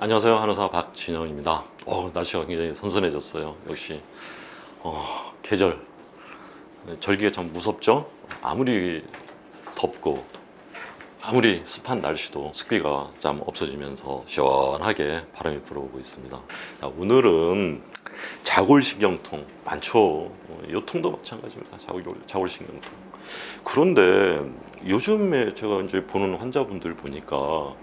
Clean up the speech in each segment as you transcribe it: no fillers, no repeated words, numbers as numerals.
안녕하세요. 한의사 박진영입니다. 날씨가 굉장히 선선해졌어요. 역시 계절 절기가 참 무섭죠. 아무리 덥고 아무리 습한 날씨도 습기가 좀 없어지면서 시원하게 바람이 불어오고 있습니다. 오늘은 자골신경통 많죠. 요통도 마찬가지입니다. 자골신경통. 그런데 요즘에 제가 이제 보는 환자분들 보니까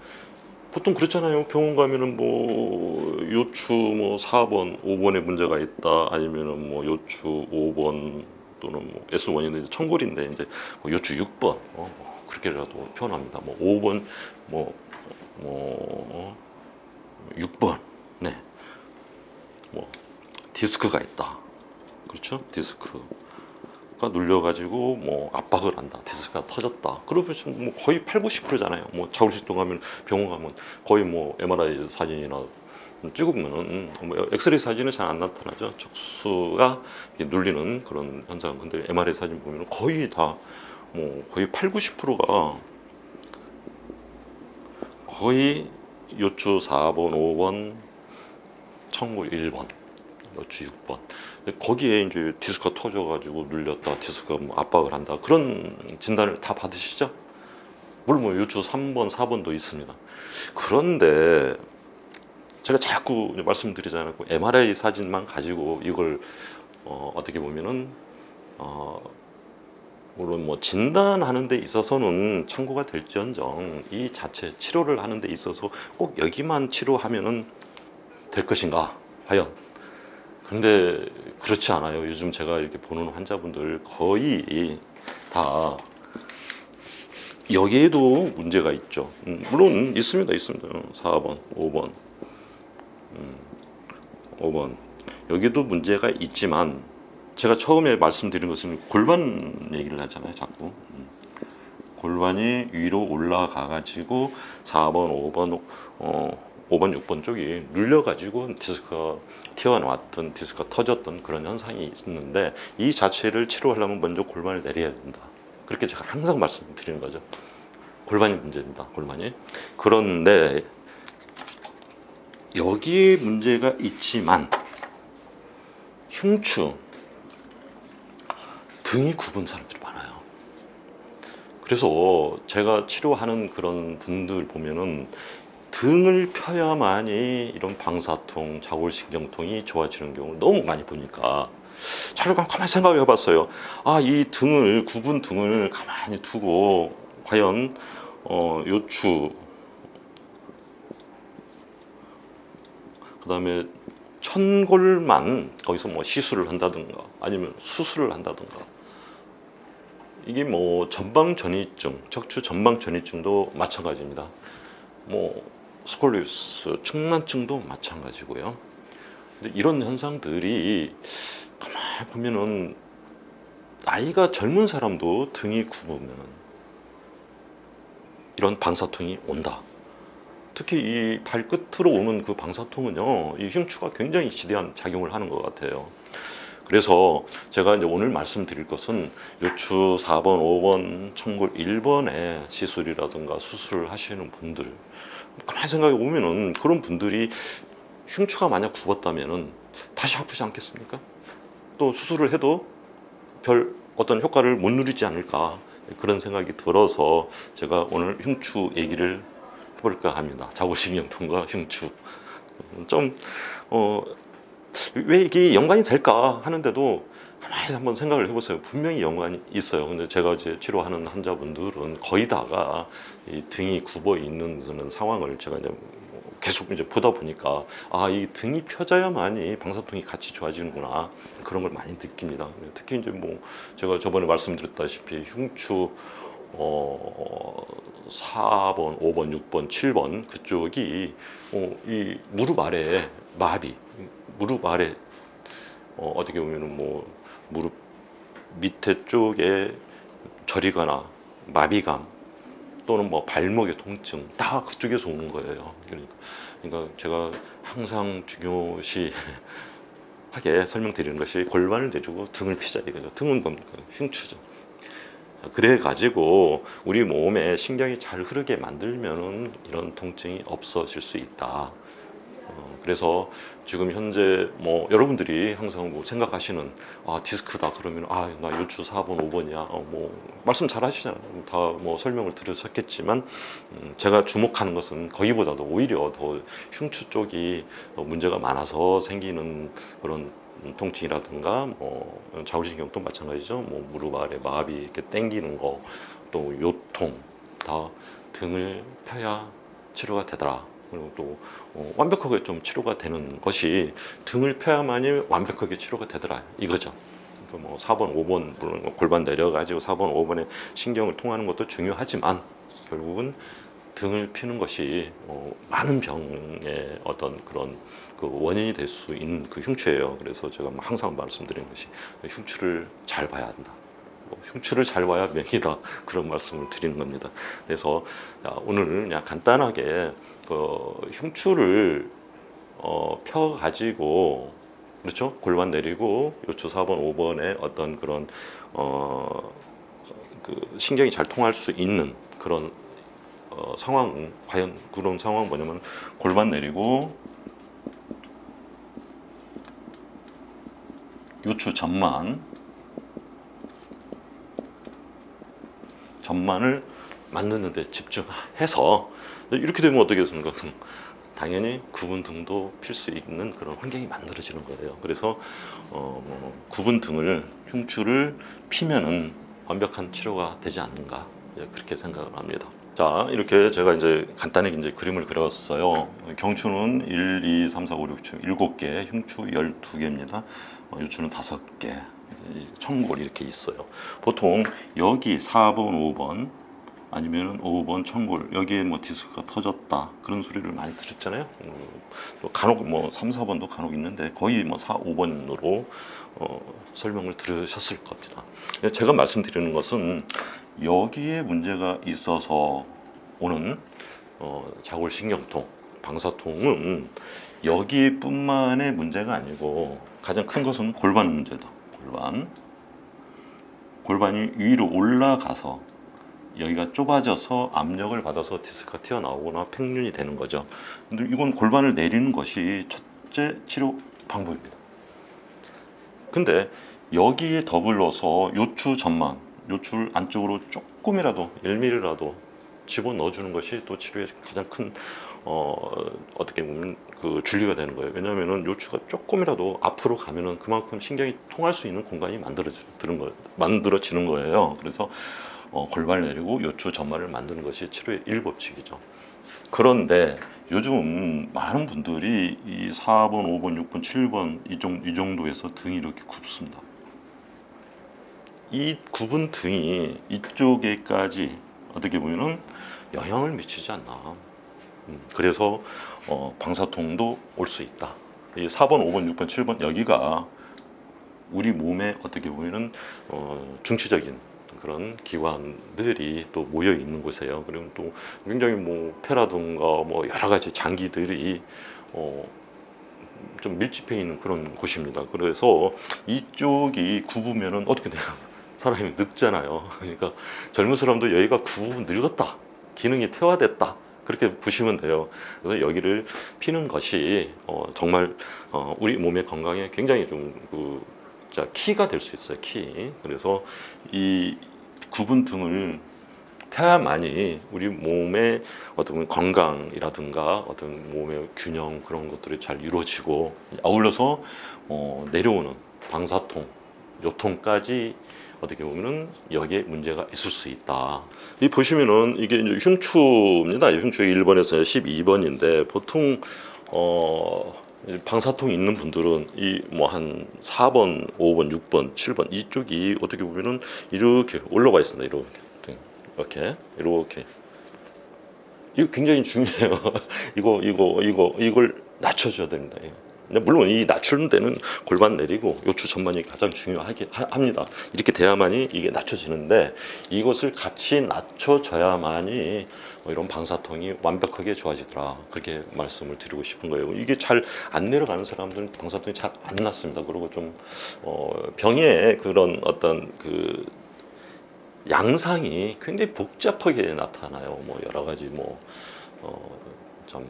보통 그렇잖아요. 병원 가면은 뭐 요추 뭐 4번, 5번에 문제가 있다. 아니면은 뭐 요추 5번 또는 뭐 S1인데 이제 청골인데 이제 뭐 요추 6번 뭐 그렇게라도 표현합니다. 뭐 5번 뭐 6번 네. 뭐 디스크가 있다. 그렇죠? 디스크. 가 눌려가지고 뭐 압박을 한다, 디스크가 터졌다. 그러면 지금 뭐 거의 8, 90%잖아요. 뭐 자골신경 가면 병원 가면 거의 뭐 MRI 사진이나 찍으면은 뭐 엑스레이 사진은 잘 안 나타나죠. 척수가 눌리는 그런 현상. 근데 MRI 사진 보면 거의 다 뭐 거의 8, 90%가 거의 요추 4번, 5번, 청골 1번, 요추 6번. 거기에 이제 디스크가 터져가지고 눌렸다, 디스크가 뭐 압박을 한다, 그런 진단을 다 받으시죠? 물론 뭐 요추 3번, 4번도 있습니다. 그런데 제가 자꾸 말씀드리잖아요. MRI 사진만 가지고 이걸 어떻게 보면은 물론 뭐 진단하는 데 있어서는 참고가 될지언정 이 자체 치료를 하는 데 있어서 꼭 여기만 치료하면은 될 것인가 과연. 근데 그렇지 않아요. 요즘 제가 이렇게 보는 환자분들 거의 다 여기에도 문제가 있죠. 물론 있습니다. 4번, 5번, 5번. 여기도 문제가 있지만 제가 처음에 말씀드린 것은 골반 얘기를 하잖아요. 자꾸. 골반이 위로 올라가 가지고 4번, 5번, 5번, 6번 쪽이 눌려가지고 디스크가 튀어나왔던, 디스크가 터졌던 그런 현상이 있는데 이 자체를 치료하려면 먼저 골반을 내려야 된다. 그렇게 제가 항상 말씀드리는 거죠. 골반이 문제입니다. 골반이. 그런데 여기에 문제가 있지만 흉추, 등이 굽은 사람들이 많아요. 그래서 제가 치료하는 그런 분들 보면은 등을 펴야만이 이런 방사통, 자골신경통이 좋아지는 경우를 너무 많이 보니까 자료가 가만히 생각해 봤어요. 이 등을, 굽은 등을 가만히 두고 과연 요추, 그 다음에 천골만 거기서 뭐 시술을 한다든가 아니면 수술을 한다든가, 이게 뭐 전방전이증, 척추 전방전이증도 마찬가지입니다. 뭐 스콜리오시스, 측만증도 마찬가지고요. 근데 이런 현상들이 가만히 보면은 나이가 젊은 사람도 등이 굽으면 이런 방사통이 온다. 특히 이 발끝으로 오는 그 방사통은요, 이 흉추가 굉장히 지대한 작용을 하는 것 같아요. 그래서 제가 이제 오늘 말씀드릴 것은 요추 4번, 5번, 청골 1번에 시술이라든가 수술을 하시는 분들, 가만히 생각해 보면은 그런 분들이 흉추가 만약 굽었다면은 다시 아프지 않겠습니까? 또 수술을 해도 별 어떤 효과를 못 누리지 않을까, 그런 생각이 들어서 제가 오늘 흉추 얘기를 해볼까 합니다. 자골신경통과 흉추. 왜 이게 연관이 될까 하는데도 가만히 한번 생각을 해보세요. 분명히 연관이 있어요. 근데 제가 이제 치료하는 환자분들은 거의 다가 이 등이 굽어 있는 상황을 제가 이제 계속 이제 보다 보니까 이 등이 펴져야만이 방사통이 같이 좋아지는구나, 그런 걸 많이 느낍니다. 특히 이제 뭐 제가 저번에 말씀드렸다시피 흉추 4번, 5번, 6번, 7번 그쪽이 이 무릎 아래에 마비, 무릎 아래 어떻게 보면은 뭐 무릎 밑에 쪽에 저리거나 마비감 또는 뭐 발목의 통증 다 그쪽에서 오는 거예요. 그러니까 제가 항상 중요시 하게 설명드리는 것이 골반을 내주고 등을 피자 이거죠. 등은 뭡니까? 흉추죠. 그래 가지고 우리 몸에 신경이 잘 흐르게 만들면은 이런 통증이 없어질 수 있다. 그래서 지금 현재 뭐 여러분들이 항상 뭐 생각하시는 디스크다 그러면 나 요추 4번 5번이야 뭐 말씀 잘 하시잖아요. 다 뭐 설명을 드렸었겠지만 제가 주목하는 것은 거기보다도 오히려 더 흉추 쪽이 문제가 많아서 생기는 그런 통증이라든가 뭐 좌우신경도 마찬가지죠. 뭐 무릎 아래 마비 이렇게 당기는 거, 또 요통 다 등을 펴야 치료가 되더라. 그리고 또 완벽하게 좀 치료가 되는 것이 등을 펴야만이 완벽하게 치료가 되더라 이거죠. 그러니까 뭐 4번, 5번 물론 골반 내려가지고 4번, 5번에 신경을 통하는 것도 중요하지만 결국은 등을 피는 것이 많은 병의 어떤 그런 그 원인이 될 수 있는 그 흉추예요. 그래서 제가 항상 말씀드리는 것이 흉추를 잘 봐야 한다. 흉추를 잘 봐야 명이다. 그런 말씀을 드리는 겁니다. 그래서 오늘 그냥 간단하게 흉추를 펴 가지고 그렇죠? 골반 내리고 요추 4번, 5번에 어떤 그런 그 신경이 잘 통할 수 있는 그런 상황, 과연 그런 상황 뭐냐면 골반 내리고 요추 전만을 만드는 데 집중해서 이렇게 되면 어떻게 됐습니까? 당연히 구분 등도 필 수 있는 그런 환경이 만들어지는 거예요. 그래서 구분 등을 흉추를 피면은 완벽한 치료가 되지 않는가 그렇게 생각을 합니다. 자, 이렇게 제가 이제 간단히 이제 그림을 그렸어요. 경추는 1, 2, 3, 4, 5, 6, 7, 7개, 흉추 12개입니다. 요추는 5개, 청골 이렇게 있어요. 보통 여기 4번, 5번 아니면 5번 청골 여기에 뭐 디스크가 터졌다 그런 소리를 많이 들었잖아요. 또 간혹 뭐 3, 4번도 간혹 있는데 거의 뭐 4, 5번으로 설명을 들으셨을 겁니다. 제가 말씀드리는 것은 여기에 문제가 있어서 오는 좌골신경통, 방사통은 여기뿐만의 문제가 아니고 가장 큰 것은 골반 문제다. 골반이 위로 올라가서 여기가 좁아져서 압력을 받아서 디스크가 튀어나오거나 팽윤이 되는 거죠. 근데 이건 골반을 내리는 것이 첫째 치료 방법입니다. 근데 여기에 더불어서 요추 전만, 요추를 안쪽으로 조금이라도 1mm라도 집어넣어 주는 것이 또 치료의 가장 큰 어떻게 보면 그 줄기가 되는 거예요. 왜냐하면은 요추가 조금이라도 앞으로 가면은 그만큼 신경이 통할 수 있는 공간이 만들어지는 거예요. 그래서 골반을 내리고 요추 전만을 만드는 것이 치료의 일법칙이죠. 그런데 요즘 많은 분들이 이 4번, 5번, 6번, 7번 이 정도에서 등이 이렇게 굽습니다. 이 굽은 등이 이쪽에까지 어떻게 보면은 영향을 미치지 않나. 그래서 방사통도 올 수 있다. 이 4번, 5번, 6번, 7번 여기가 우리 몸에 어떻게 보면은 중추적인 그런 기관들이 또 모여 있는 곳이에요. 그리고 또 굉장히 뭐 폐라든가 뭐 여러 가지 장기들이 좀 밀집해 있는 그런 곳입니다. 그래서 이쪽이 굽으면은 어떻게 돼요? 사람이 늙잖아요. 그러니까 젊은 사람도 여기가 굽으면 늙었다. 기능이 퇴화됐다. 그렇게 보시면 돼요. 그래서 여기를 피는 것이 정말 우리 몸의 건강에 굉장히 좀 키가 될 수 있어요. 키. 그래서 이 굽은 등을 펴야만이 우리 몸의 어떤 건강이라든가 어떤 몸의 균형 그런 것들이 잘 이루어지고 아울러서 내려오는 방사통, 요통까지 어떻게 보면은 여기에 문제가 있을 수 있다. 이 보시면은 이게 이제 흉추입니다. 흉추 1번에서 12번인데 보통 방사통이 있는 분들은 이 뭐 한 4번, 5번, 6번, 7번 이쪽이 어떻게 보면은 이렇게 올라가 있습니다. 이렇게 이거 굉장히 중요해요. 이걸 낮춰줘야 됩니다. 물론 이 낮추는 데는 골반 내리고 요추 전만이 가장 중요하게 합니다. 이렇게 돼야만이 이게 낮춰지는데 이것을 같이 낮춰져야만이 이런 방사통이 완벽하게 좋아지더라. 그렇게 말씀을 드리고 싶은 거예요. 이게 잘 안 내려가는 사람들은 방사통이 잘 안 났습니다. 그리고 좀 병의 그런 어떤 그 양상이 굉장히 복잡하게 나타나요. 뭐 여러 가지 참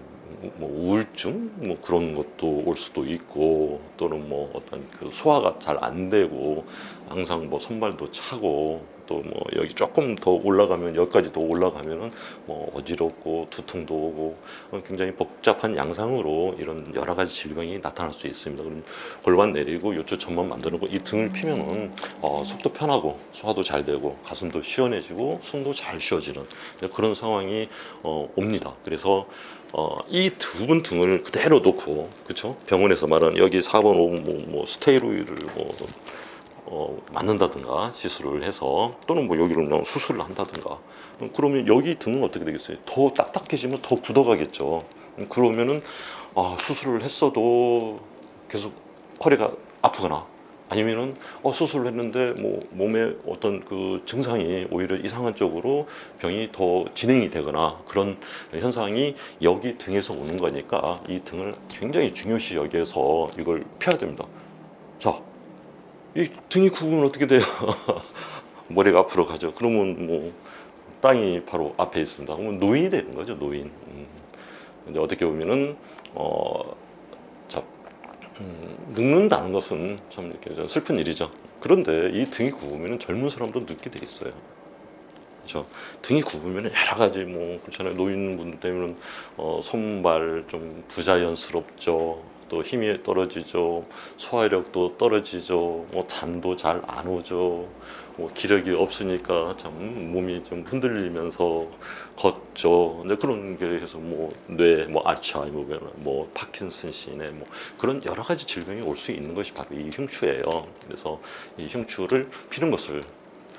뭐 우울증 뭐 그런 것도 올 수도 있고, 또는 뭐 어떤 그 소화가 잘 안 되고 항상 뭐 손발도 차고, 또 뭐 여기 조금 더 올라가면, 여기까지 더 올라가면은 뭐 어지럽고 두통도 오고, 굉장히 복잡한 양상으로 이런 여러 가지 질병이 나타날 수 있습니다. 그럼 골반 내리고 요추 천만 만드는 거, 이 등을 피면은 속도 편하고 소화도 잘 되고 가슴도 시원해지고 숨도 잘 쉬어지는 그런 상황이 옵니다. 그래서 이 두 분 등을 그대로 놓고, 그쵸? 병원에서 말하는 여기 4번, 5번 뭐 스테로이드를 맞는다든가 시술을 해서, 또는 뭐 여기를 그냥 수술을 한다든가, 그러면 여기 등은 어떻게 되겠어요? 더 딱딱해지면 더 굳어가겠죠. 그러면은 수술을 했어도 계속 허리가 아프거나, 아니면은 수술을 했는데 뭐 몸에 어떤 그 증상이 오히려 이상한 쪽으로 병이 더 진행이 되거나, 그런 현상이 여기 등에서 오는 거니까 이 등을 굉장히 중요시 여기서 이걸 펴야 됩니다. 자, 이 등이 굽으면 어떻게 돼요? 머리가 앞으로 가죠. 그러면 뭐 땅이 바로 앞에 있습니다. 그러면 노인이 되는 거죠, 노인. 근데 어떻게 보면은 자, 늙는다는 것은 참 이렇게 슬픈 일이죠. 그런데 이 등이 굽으면 젊은 사람도 늙게 돼 있어요. 그렇죠? 등이 굽으면 여러 가지 뭐 그렇잖아요. 노인분들 때문에 손발 좀 부자연스럽죠. 또 힘이 떨어지죠. 소화력도 떨어지죠. 뭐 잠도 잘 안 오죠. 뭐 기력이 없으니까 참 몸이 좀 흔들리면서 걷죠. 근데 그런 게 해서 뭐 뇌, 뭐 알츠하이머나 뭐 파킨슨신의 뭐 그런 여러 가지 질병이 올 수 있는 것이 바로 이 흉추예요. 그래서 이 흉추를 피는 것을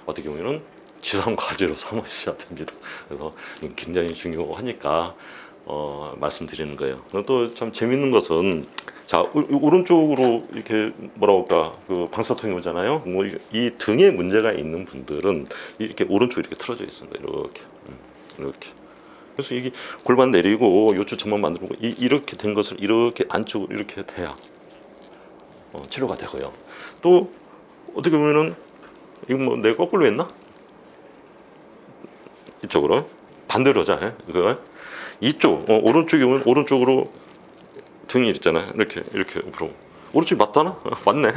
어떻게 보면은 지상 과제로 삼으셔야 됩니다. 그래서 굉장히 중요하니까 말씀드리는 거예요. 또 참 재밌는 것은, 자, 오른쪽으로 이렇게 뭐라고 할까, 그 방사통이 오잖아요. 뭐 이 등에 문제가 있는 분들은 이렇게 오른쪽 이렇게 틀어져 있습니다. 이렇게, 이렇게. 그래서 이게 골반 내리고 요추 천만 만들고 이렇게 된 것을 이렇게 안쪽으로 이렇게 돼야 치료가 되고요. 또 어떻게 보면은 이거 뭐 내가 거꾸로 했나? 이쪽으로 반대로 하자. 그거 이쪽 오른쪽이 오면 오른쪽으로 등이 있잖아요. 이렇게 옆으로. 오른쪽이 맞잖아. 맞네.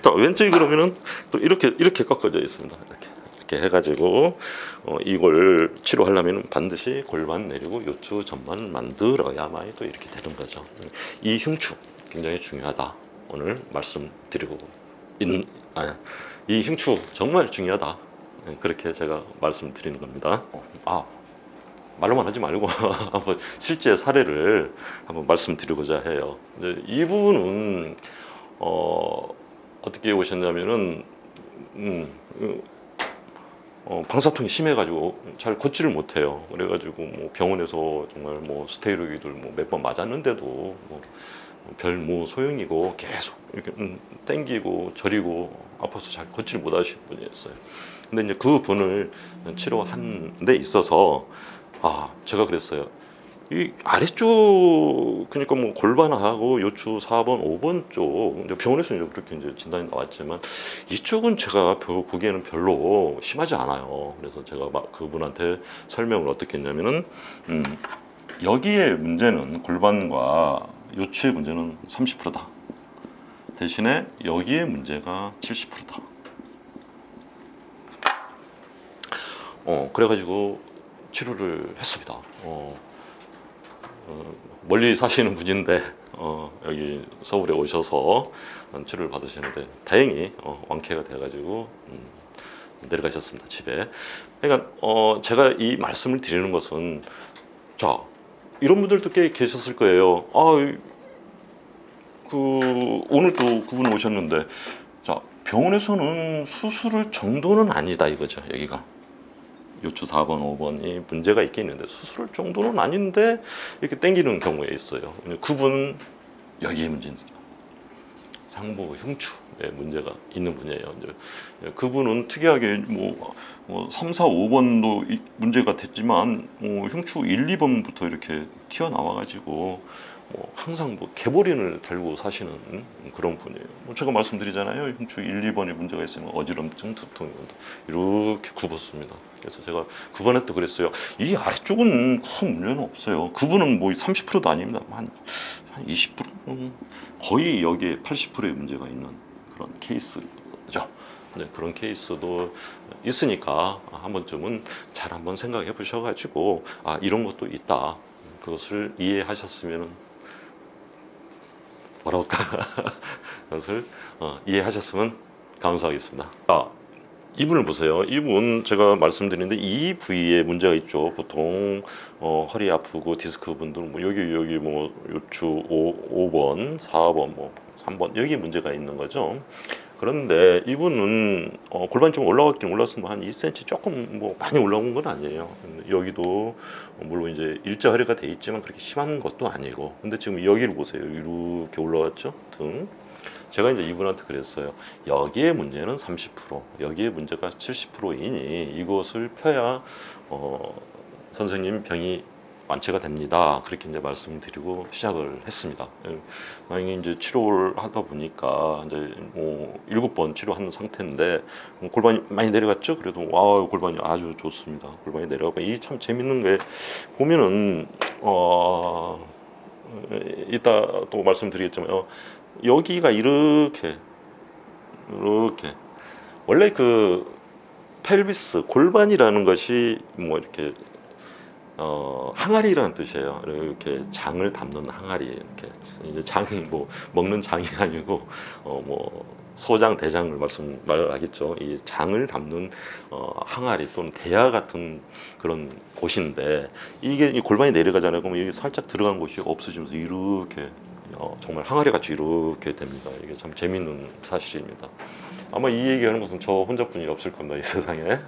자, 왼쪽이 그러면은 또 이렇게 꺾어져 있습니다. 이렇게 해가지고 이걸 치료하려면 반드시 골반 내리고 요추 전만 만들어야만 또 이렇게 되는 거죠. 이 흉추 굉장히 중요하다. 오늘 말씀드리고 있는 이 흉추 정말 중요하다. 그렇게 제가 말씀드리는 겁니다. 말로만 하지 말고 한번 실제 사례를 한번 말씀드리고자 해요. 이분은 어떻게 오셨냐면은 방사통이 심해가지고 잘 걷지를 못해요. 그래가지고 뭐 병원에서 정말 뭐 스테로이드를 뭐 몇 번 맞았는데도 별 소용이고, 계속 이렇게 땡기고 저리고 아파서 잘 걷지를 못하시는 분이었어요. 근데 이제 그 분을 치료한 데 있어서 제가 그랬어요. 이 아래쪽, 그러니까 뭐 골반하고 요추 4번, 5번 쪽, 병원에서 이제 그렇게 이제 진단이 나왔지만 이쪽은 제가 보기에는 별로 심하지 않아요. 그래서 제가 막 그분한테 설명을 어떻게 했냐면은 여기에 문제는, 골반과 요추의 문제는 30%다. 대신에 여기에 문제가 70%다. 그래가지고 치료를 했습니다. 멀리 사시는 분인데 여기 서울에 오셔서 치료를 받으시는데 다행히 완쾌가 돼가지고 내려가셨습니다, 집에. 그러니까 제가 이 말씀을 드리는 것은, 자, 이런 분들도 꽤 계셨을 거예요. 오늘 또 그분 오셨는데, 자, 병원에서는 수술을 정도는 아니다 이거죠. 여기가 요추 4번, 5번이 문제가 있겠는데 수술 정도는 아닌데 이렇게 땡기는 경우에 있어요. 그분은 여기에 문제입니다. 상부 흉추에 문제가 있는 분이에요. 이제 그분은 특이하게 3, 4, 5번도 문제가 됐지만 흉추 1, 2번부터 이렇게 튀어나와 가지고 뭐 항상 뭐 개보린을 달고 사시는 그런 분이에요. 뭐 제가 말씀드리잖아요. 흉추 1, 2번에 문제가 있으면 어지럼증, 두통이 온다. 이렇게 굽었습니다. 그래서 제가 9번에 또 그랬어요. 이 아래쪽은 큰 문제는 없어요. 그분은 뭐 30%도 아닙니다. 한 20%? 거의 여기에 80%의 문제가 있는 그런 케이스죠. 네, 그런 케이스도 있으니까 한 번쯤은 잘 한번 생각해 보셔가지고 이런 것도 있다. 그것을 이해하셨으면 뭐라고 할까? 그것을 이해하셨으면 감사하겠습니다. 이분을 보세요. 이분 제가 말씀드렸는데 이 부위에 문제가 있죠. 보통 허리 아프고 디스크 분들 뭐 여기 뭐 요추 5번, 4번, 뭐 3번 여기 문제가 있는 거죠. 그런데 이분은 골반이 좀 올라갔긴 올랐으면 한 2cm 조금 뭐 많이 올라온 건 아니에요. 여기도 물론 이제 일자 허리가 돼 있지만 그렇게 심한 것도 아니고. 근데 지금 여기를 보세요. 이렇게 올라왔죠? 등. 제가 이제 이분한테 그랬어요. 여기에 문제는 30%, 여기에 문제가 70%이니 이것을 펴야 선생님 병이 완치가 됩니다. 그렇게 이제 말씀드리고 시작을 했습니다. 다행히 이제 치료를 하다 보니까 이제 뭐 7번 치료하는 상태인데 골반이 많이 내려갔죠. 그래도 와 골반이 아주 좋습니다. 골반이 내려가고 이 참 재밌는 게 보면은 이따 또 말씀드리겠지만 여기가 이렇게 원래 그 펠비스 골반이라는 것이 뭐 이렇게 항아리라는 뜻이에요. 이렇게 장을 담는 항아리 이렇게 이제 장이 뭐 먹는 장이 아니고 뭐 소장 대장을 말하겠죠. 이 장을 담는 항아리 또는 대야 같은 그런 곳인데 이게 이 골반이 내려가잖아요. 그러면 여기 살짝 들어간 곳이 없어지면서 이렇게 정말 항아리 같이 이렇게 됩니다. 이게 참 재밌는 사실입니다. 아마 이 얘기하는 것은 저 혼자뿐이 없을 겁니다, 이 세상에.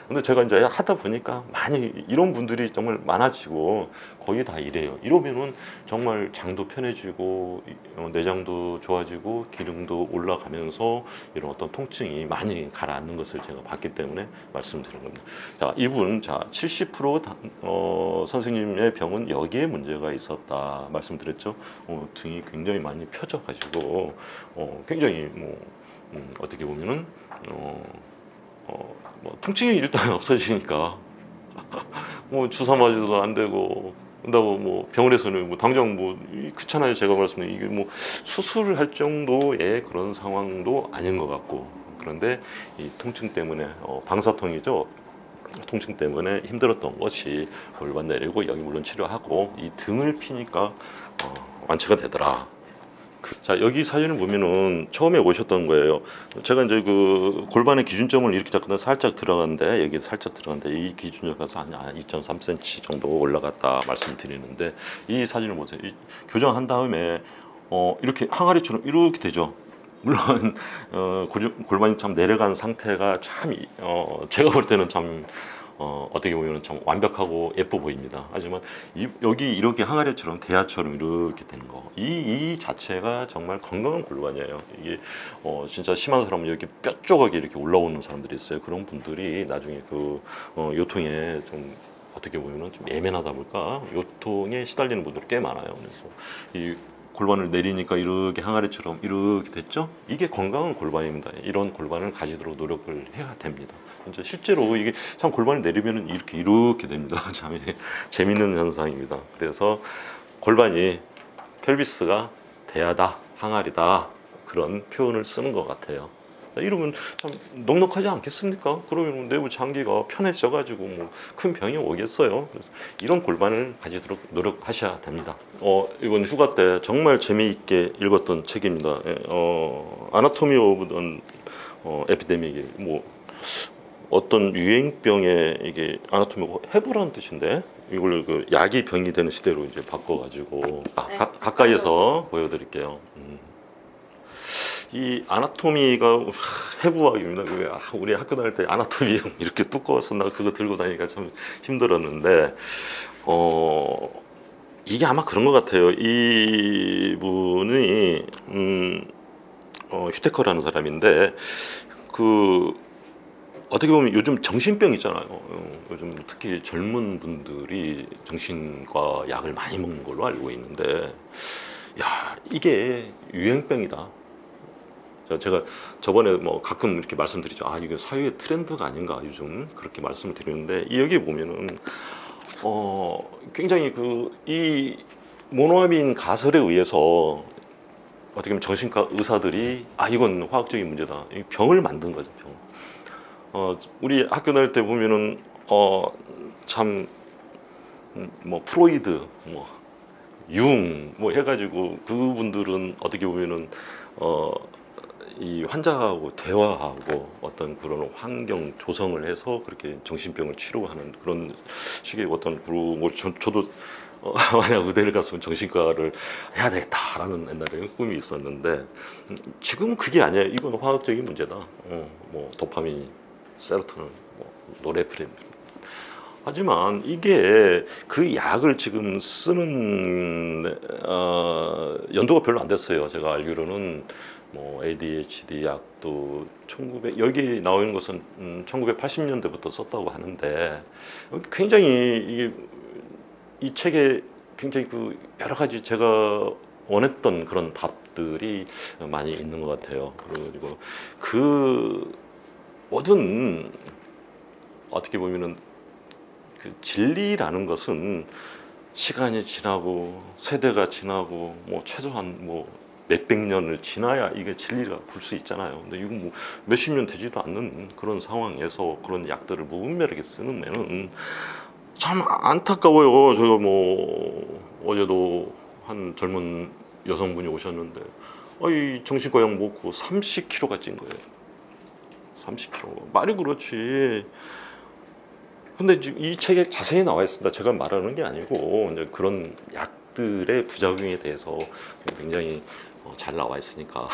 근데 제가 이제 하다 보니까 많이 이런 분들이 정말 많아지고 거의 다 이래요. 이러면은 정말 장도 편해지고 내장도 좋아지고 기능도 올라가면서 이런 어떤 통증이 많이 가라앉는 것을 제가 봤기 때문에 말씀드린 겁니다. 자, 이분 70% 선생님의 병은 여기에 문제가 있었다 말씀드렸죠. 등이 굉장히 많이 펴져 가지고 굉장히 뭐 어떻게 보면은 뭐 통증이 일단 없어지니까 뭐 주사 맞아도 안 되고 그다고 뭐 병원에서는 뭐 당장 뭐 그렇잖아요. 제가 말씀드린 이게 뭐 수술을 할 정도의 그런 상황도 아닌 것 같고 그런데 이 통증 때문에 방사통이죠. 통증 때문에 힘들었던 것이 골반 내리고 여기 물론 치료하고 이 등을 피니까 완치가 되더라. 자, 여기 사진을 보면은 처음에 오셨던 거예요. 제가 이제 그 골반의 기준점을 이렇게 잡고 살짝 들어간데 여기 살짝 들어간데 이 기준점에서 한 2.3cm 정도 올라갔다 말씀드리는데 이 사진을 보세요. 교정한 다음에 이렇게 항아리처럼 이렇게 되죠. 물론 골반이 참 내려간 상태가 참 제가 볼 때는 참 어떻게 보면 참 완벽하고 예뻐 보입니다. 하지만 여기 이렇게 항아리처럼 대야처럼 이렇게 되는 거, 이 자체가 정말 건강한 골반이에요. 이게 진짜 심한 사람은 여기 뼈 조각이 이렇게 올라오는 사람들이 있어요. 그런 분들이 나중에 그 요통에 좀 어떻게 보면은 좀 예민하다 볼까 요통에 시달리는 분들이 꽤 많아요. 그래서 이 골반을 내리니까 이렇게 항아리처럼 이렇게 됐죠? 이게 건강한 골반입니다. 이런 골반을 가지도록 노력을 해야 됩니다. 이제 실제로 이게 참 골반을 내리면 이렇게 됩니다. 참 재밌는 현상입니다. 그래서 골반이 펠비스가 대야다, 항아리다 그런 표현을 쓰는 것 같아요. 이러면 참 넉넉하지 않겠습니까? 그러면 내부 장기가 편해져 가지고 뭐 큰 병이 오겠어요. 그래서 이런 골반을 가지도록 노력하셔야 됩니다. 이번 휴가 때 정말 재미있게 읽었던 책입니다. 아나토미 오브 에피데믹, 뭐 어떤 유행병의 이게 아나토미 해부라는 뜻인데 이걸 그 약이 병이 되는 시대로 이제 바꿔가지고 가까이에서 보여드릴게요. 이 아나토미가 해부학입니다. 우리 학교 다닐 때 아나토미 이렇게 두꺼웠었나 그거 들고 다니기가 참 힘들었는데 이게 아마 그런 것 같아요. 이분이 휴테커라는 사람인데 그 어떻게 보면 요즘 정신병 있잖아요. 요즘 특히 젊은 분들이 정신과 약을 많이 먹는 걸로 알고 있는데, 야, 이게 유행병이다. 제가 저번에 뭐 가끔 이렇게 말씀드리죠. 아, 이게 사회의 트렌드가 아닌가 요즘 그렇게 말씀을 드리는데, 여기 보면은 굉장히 이 모노아민 가설에 의해서 어떻게 보면 정신과 의사들이 아, 이건 화학적인 문제다. 이 병을 만든 거죠, 병. 우리 학교 다닐 때 보면은 참 뭐 프로이드, 뭐 융, 뭐 해가지고 그분들은 어떻게 보면은 이 환자하고 대화하고 어떤 그런 환경 조성을 해서 그렇게 정신병을 치료하는 그런 식의 어떤 뭐 저도 만약 의대를 갔으면 정신과를 해야 되겠다라는 옛날에 꿈이 있었는데, 지금은 그게 아니에요. 이건 화학적인 문제다. 뭐 도파민, 세로토닌, 뭐 노래프레. 하지만 이게 그 약을 지금 쓰는 연도가 별로 안 됐어요. 제가 알기로는 뭐 ADHD 약도 여기 나오는 것은 1980년대부터 썼다고 하는데, 굉장히 이 책에 굉장히 여러 가지 제가 원했던 그런 답들이 많이 있는 것 같아요. 그리고 모든 어떻게 보면은 진리라는 것은 시간이 지나고 세대가 지나고 뭐 최소한 뭐 몇백 년을 지나야 이게 진리가 볼 수 있잖아요. 근데 이거 뭐 몇십 년 되지도 않는 그런 상황에서 그런 약들을 무분별하게 쓰는 면은 참 안타까워요. 제가 뭐 어제도 한 젊은 여성분이 오셨는데, 이 정신과 약 먹고 30kg가 찐 거예요. 30kg. 말이 그렇지. 근데 지금 이 책에 자세히 나와 있습니다. 제가 말하는 게 아니고 이제 그런 약들의 부작용에 대해서 굉장히 잘 나와 있으니까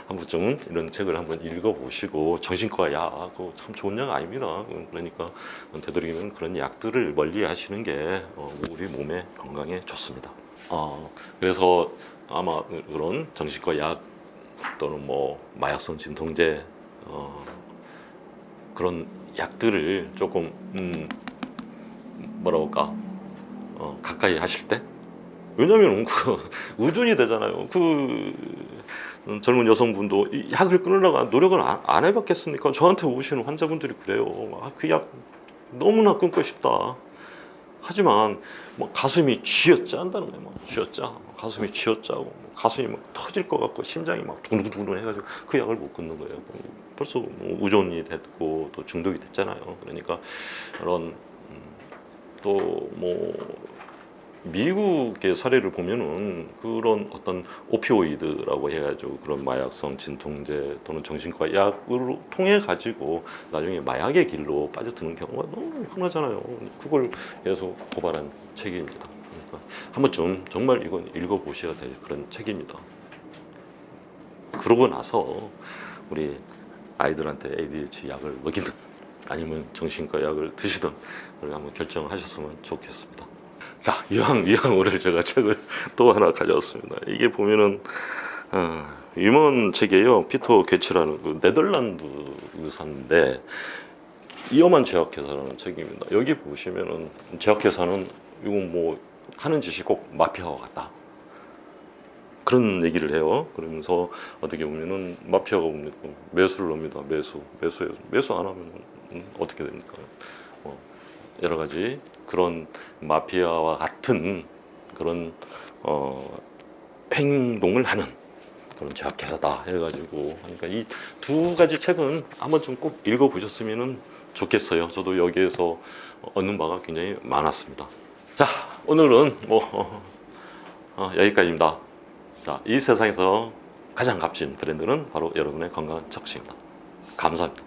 한 번쯤 이런 책을 한번 읽어보시고, 정신과 약 참 좋은 약 아닙니다. 그러니까 되도록이면 그런 약들을 멀리 하시는 게 우리 몸의 건강에 좋습니다. 그래서 아마 그런 정신과 약 또는 뭐 마약성 진통제 그런 약들을 조금 뭐라 할까 가까이 하실 때, 왜냐면 의존이 되잖아요. 젊은 여성분도 이 약을 끊으려고 노력을 안 해봤겠습니까? 저한테 오시는 환자분들이 그래요. 그 약 너무나 끊고 싶다. 하지만 뭐 가슴이 쥐어짜한다는 거예요. 쥐어짜. 가슴이 쥐어짜고 가슴이 막 터질 것 같고 심장이 막 두근두근 해가지고 그 약을 못 끊는 거예요. 벌써 뭐 의존이 됐고 또 중독이 됐잖아요. 그러니까 그런 또 뭐 미국의 사례를 보면은 그런 어떤 오피오이드라고 해가지고 그런 마약성 진통제 또는 정신과 약으로 통해 가지고 나중에 마약의 길로 빠져드는 경우가 너무 흔하잖아요. 그걸 계속 고발한 책입니다. 그러니까 한 번쯤 정말 이건 읽어보셔야 될 그런 책입니다. 그러고 나서 우리 아이들한테 ADHD 약을 먹이든 아니면 정신과 약을 드시든 한번 결정하셨으면 좋겠습니다. 자, 이왕 오늘 제가 책을 또 하나 가져왔습니다. 이게 보면은 유명한 책이에요. 피터 게츠라는 네덜란드 의사인데, 위험한 제약회사라는 책입니다. 여기 보시면은 제약회사는 이건 뭐 하는 짓이 꼭 마피아와 같다, 그런 얘기를 해요. 그러면서 어떻게 보면은 마피아가 뭡니까? 매수를 합니다. 매수 안 하면 어떻게 됩니까? 여러 가지 그런 마피아와 같은 그런 행동을 하는 그런 제약회사다 해가지고, 그러니까 이 두 가지 책은 한번 좀 꼭 읽어보셨으면 좋겠어요. 저도 여기에서 얻는 바가 굉장히 많았습니다. 자, 오늘은 뭐 여기까지입니다. 자, 이 세상에서 가장 값진 브랜드는 바로 여러분의 건강한 척수입니다. 감사합니다.